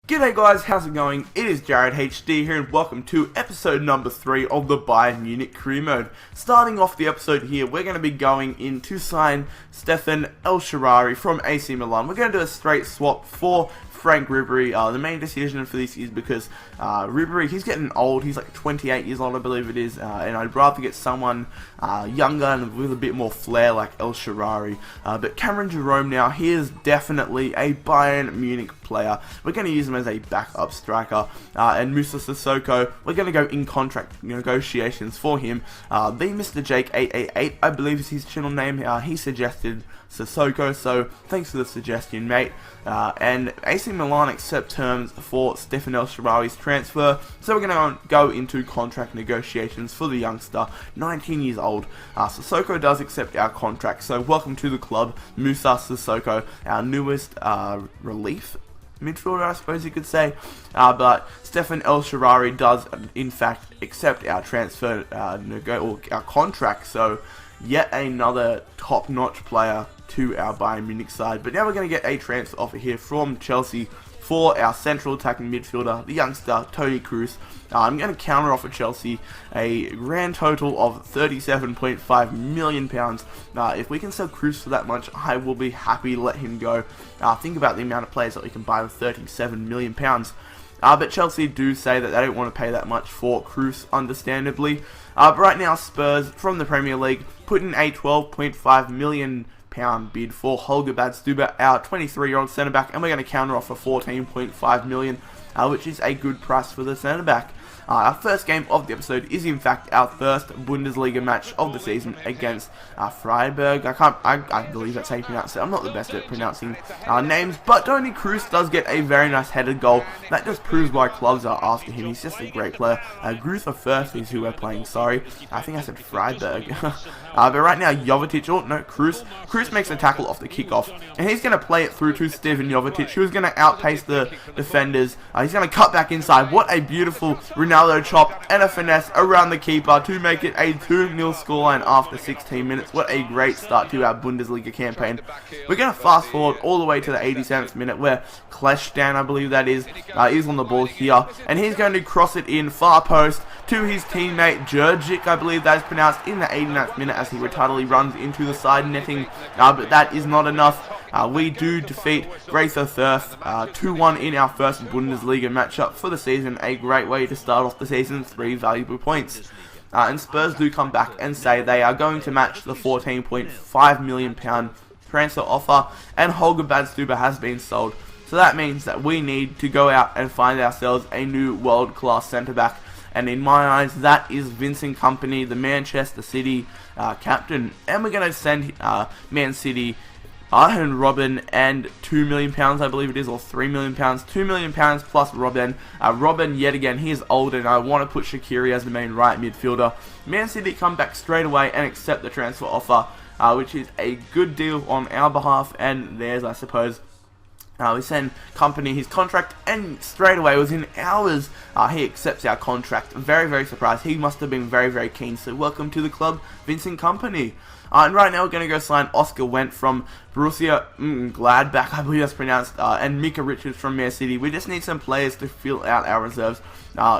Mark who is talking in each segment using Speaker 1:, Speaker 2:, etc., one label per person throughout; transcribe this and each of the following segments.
Speaker 1: G'day guys, how's it going? It is Jared HD here and welcome to episode number 3 of the Bayern Munich Career Mode. Starting off the episode here, we're going to be going in to sign Stefan El-Shaarawy from AC Milan. We're going to do a straight swap for Frank Ribery. The main decision for this is because Ribery, he's getting old. He's like 28 years old, I believe it is, and I'd rather get someone younger and with a bit more flair like El-Shaarawy. But Cameron Jerome now, he is definitely a Bayern Munich player. We're going to use him as a backup striker, and Moussa Sissoko, we're going to go in contract negotiations for him. The Mr. Jake 888, I believe is his channel name, he suggested Sissoko, so thanks for the suggestion, mate. And AC Milan accept terms for Stefan El-Shaarawy's transfer, so we're going to go into contract negotiations for the youngster, 19 years old. Sissoko does accept our contract, so welcome to the club, Moussa Sissoko, our newest relief midfielder, I suppose you could say. But Stefan El-Shaarawy does in fact accept our transfer our contract, so yet another top-notch player to our Bayern Munich side. But now we're going to get a transfer offer here from Chelsea for our central attacking midfielder, the youngster Toni Kroos. I'm going to counter offer Chelsea a grand total of £37.5 million. If we can sell Kroos for that much, I will be happy to let him go. Think about the amount of players that we can buy with £37 million. But Chelsea do say that they don't want to pay that much for Kroos, understandably. But right now, Spurs from the Premier League put in a £12.5 million bid for Holger Badstuber, our 23-year-old centre-back, and we're going to counter offer $14.5 million, which is a good price for the centre-back. Our first game of the episode is in fact our first Bundesliga match of the season against Freiburg. I believe that's how you pronounce it. I'm not the best at pronouncing names, but Toni Kroos does get a very nice headed goal. That just proves why clubs are after him. He's just a great player. Gruther Firth is who we're playing, sorry. I think I said Freiburg. But right now, Kroos makes a tackle off the kickoff, and he's going to play it through to Stevan Jovetic, who's going to outpace the defenders. He's going to cut back inside. What a beautiful Ronaldo chop and a finesse around the keeper to make it a 2-0 scoreline after 16 minutes. What a great start to our Bundesliga campaign. We're going to fast forward all the way to the 87th minute where Kleshdan, I believe that is on the ball here, and he's going to cross it in far post to his teammate Jurgic, I believe that is pronounced, in the 89th minute as he retardedly runs into the side netting, but that is not enough. We do defeat Gruther Firth 2-1 in our first Bundesliga matchup for the season, a great way to start off the season, 3 valuable points. And Spurs do come back and say they are going to match the £14.5 million transfer offer, and Holger Badstuber has been sold. So that means that we need to go out and find ourselves a new world-class centre-back. And in my eyes, that is Vincent Kompany, the Manchester City captain. And we're going to send Man City Arjen Robben and £2 million, I believe it is, or £3 million. £2 million plus Robben. Robben, yet again, he is old, and I want to put Shaqiri as the main right midfielder. Man City come back straight away and accept the transfer offer, which is a good deal on our behalf and theirs, I suppose. We send Kompany his contract, and straight away, within hours, he accepts our contract. Very, very surprised. He must have been very, very keen. So welcome to the club, Vincent Kompany. And right now, we're going to go sign Oscar Wendt from Borussia Gladbach, I believe that's pronounced, and Mika Richards from Man City. We just need some players to fill out our reserves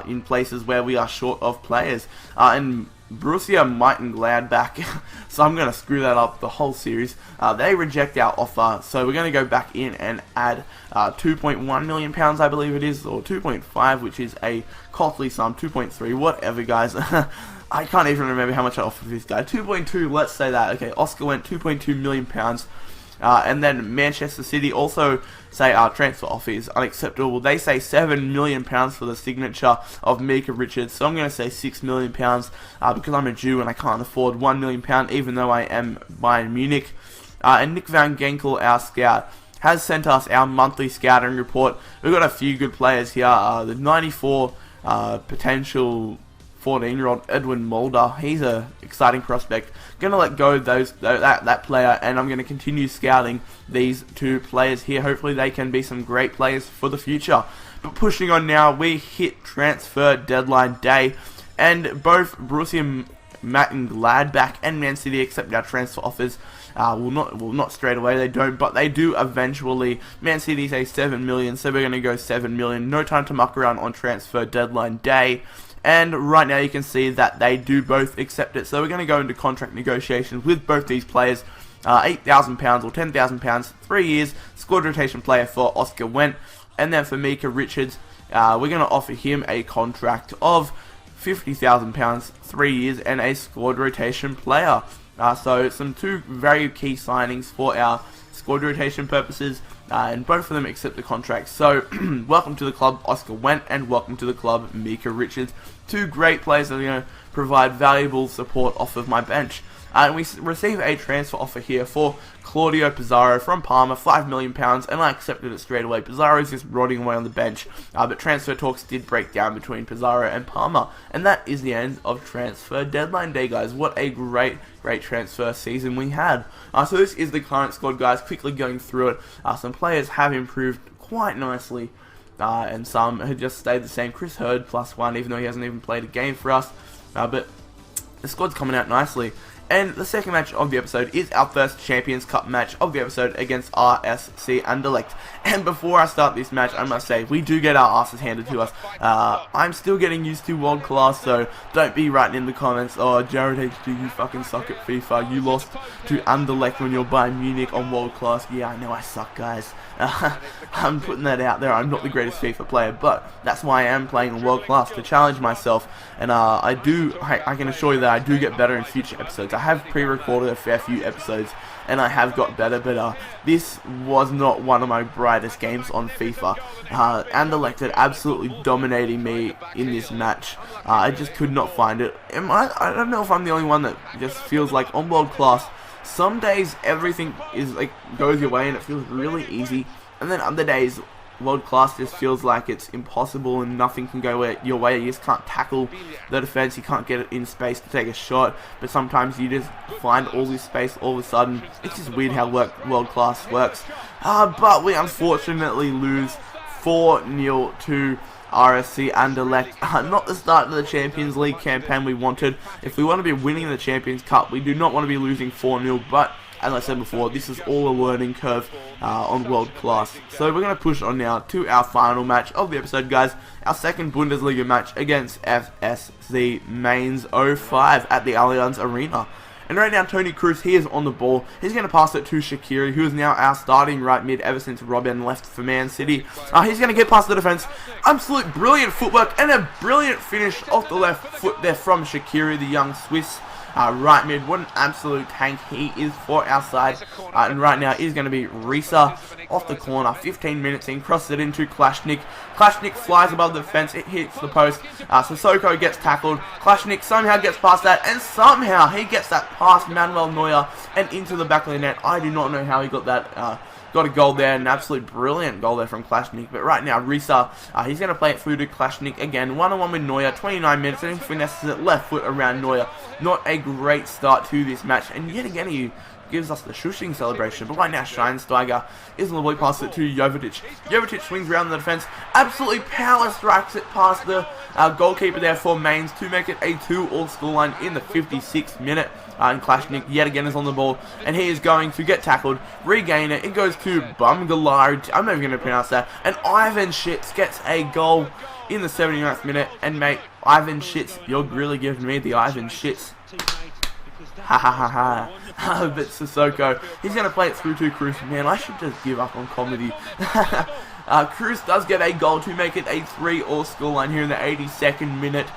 Speaker 1: in places where we are short of players. And Borussia Mönchengladbach, so I'm going to screw that up the whole series. They reject our offer, so we're going to go back in and add £2.1 million, I believe it is, or 2.5, which is a costly sum, 2.3, whatever, guys. I can't even remember how much I offered this guy. 2.2, let's say that. Okay, Oscar Wendt, £2.2 million. And then Manchester City also say our transfer offer is unacceptable. They say £7 million for the signature of Mika Richards. So I'm going to say £6 million because I'm a Jew and I can't afford £1 million, even though I am Bayern Munich. And Nick Van Ginkel, our scout, has sent us our monthly scouting report. We've got a few good players here. The 94 potential 14-year-old Edwin Mulder. He's a exciting prospect. Gonna let go of that player, and I'm gonna continue scouting these two players here. Hopefully they can be some great players for the future. But pushing on now, we hit transfer deadline day, and both Borussia Mönchengladbach and Man City accept our transfer offers. Not straight away, they don't, but they do eventually. Man City say 7 million, so we're going to go 7 million. No time to muck around on transfer deadline day. And right now you can see that they do both accept it. So we're going to go into contract negotiations with both these players. £8,000 or £10,000, 3 years, squad rotation player for Oscar Wendt. And then for Micah Richards, we're going to offer him a contract of £50,000, 3 years, and a squad rotation player. So some two very key signings for our squad rotation purposes, and both of them accept the contract. So welcome to the club, Oscar Wendt, and welcome to the club, Micah Richards. Two great players that are going to provide valuable support off of my bench. And we receive a transfer offer here for Claudio Pizarro from Parma, £5 million, and I accepted it straight away. Pizarro is just rotting away on the bench, but transfer talks did break down between Pizarro and Parma. And that is the end of transfer deadline day, guys. What a great transfer season we had. So this is the current squad, guys. Quickly going through it. Some players have improved quite nicely, and some have just stayed the same. Chris Hurd +1, even though he hasn't even played a game for us. But the squad's coming out nicely. And the second match of the episode is our first Champions Cup match of the episode against RSC Anderlecht. And before I start this match, I must say, we do get our asses handed to us. I'm still getting used to world class, so don't be writing in the comments, oh, Jared HD, you fucking suck at FIFA. You lost to Anderlecht when you're Bayern Munich on world class. Yeah, I know I suck, guys. I'm putting that out there. I'm not the greatest FIFA player, but that's why I am playing on world class, to challenge myself. And I can assure you that I do get better in future episodes. I have pre-recorded a fair few episodes, and I have got better, but this was not one of my brightest games on FIFA. Anderlecht had absolutely dominating me in this match. I just could not find it. I don't know if I'm the only one that just feels like on world class, some days everything is goes your way and it feels really easy, and then other days world class just feels like it's impossible and nothing can go your way. You just can't tackle the defense, you can't get it in space to take a shot, but sometimes you just find all this space all of a sudden. It's just weird how world class works. But we unfortunately lose 4-0 to RSC Anderlecht. Not the start of the Champions League campaign we wanted. If we want to be winning the Champions Cup, we do not want to be losing 4-0, but as I said before, this is all a learning curve on world class. So we're going to push on now to our final match of the episode, guys. Our second Bundesliga match against FSC Mainz 05 at the Allianz Arena. And right now, Toni Kroos, he is on the ball. He's going to pass it to Shaqiri, who is now our starting right mid ever since Robben left for Man City. He's going to get past the defense. Absolute brilliant footwork and a brilliant finish off the left foot there from Shaqiri, the young Swiss. Right mid, what an absolute tank he is for our side. And right now is going to be Risa off the corner, 15 minutes in, crosses it into Klashnik. Klashnik flies above the fence, it hits the post. Sissoko gets tackled. Klashnik somehow gets past that, and somehow he gets that past Manuel Neuer and into the back of the net. I do not know how he got that. Got a goal there, an absolute brilliant goal there from Klashnik. But right now, Risa, he's going to play it through to Klashnik again. 1-on-1 with Neuer, 29 minutes, and he finesses it left foot around Neuer. Not a great start to this match, and yet again he gives us the shushing celebration. But right now, Schweinsteiger is on the way past it to Jovetic. Jovetic swings around the defense, absolutely power strikes it past the goalkeeper there for Mainz to make it a 2-all scoreline in the 56th minute. And Klashnik yet again is on the ball, and he is going to get tackled, regain it. It goes to Bumgalard. I'm not even going to pronounce that. And Ivan Schitz gets a goal in the 79th minute. And mate, Ivan Schitz, you're really giving me the Ivan Schitz. Ha ha ha ha. But Sissoko, he's going to play it through to Kroos. Man, I should just give up on comedy. Kroos does get a goal to make it a 3-all scoreline here in the 82nd minute.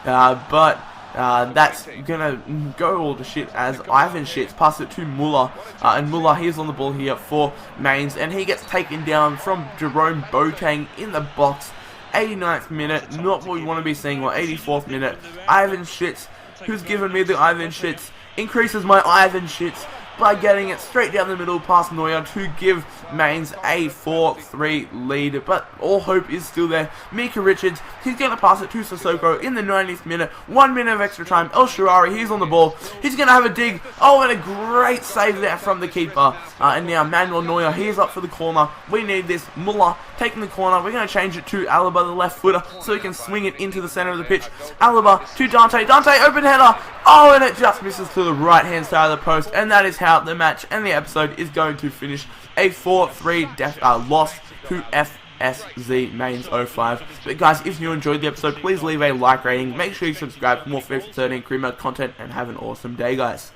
Speaker 1: But that's gonna go all to shit as Ivan Schitz passes it to Muller, and Muller, he's on the ball here for Mainz, and he gets taken down from Jerome Boateng in the box. 89th minute, not what we want to be seeing, or 84th minute. Ivan Schitz, who's given me the Ivan Schitz, increases my Ivan Schitz by getting it straight down the middle past Neuer to give Mainz a 4-3 lead, but all hope is still there. Micah Richards, he's going to pass it to Sissoko in the 90th minute, 1 minute of extra time. El Shaarawy, he's on the ball, he's going to have a dig. Oh, and a great save there from the keeper. And now Manuel Neuer, he's up for the corner. We need this. Muller taking the corner. We're going to change it to Alaba, the left footer, so he can swing it into the center of the pitch. Alaba to Dante. Dante, open header. Oh, and it just misses to the right hand side of the post, and that is how the match and the episode is going to finish. A 4-3 loss to FSZ Mains 05. But guys, if you enjoyed the episode, please leave a like rating. Make sure you subscribe for more FIFA 13 Career Mode content, and have an awesome day, guys.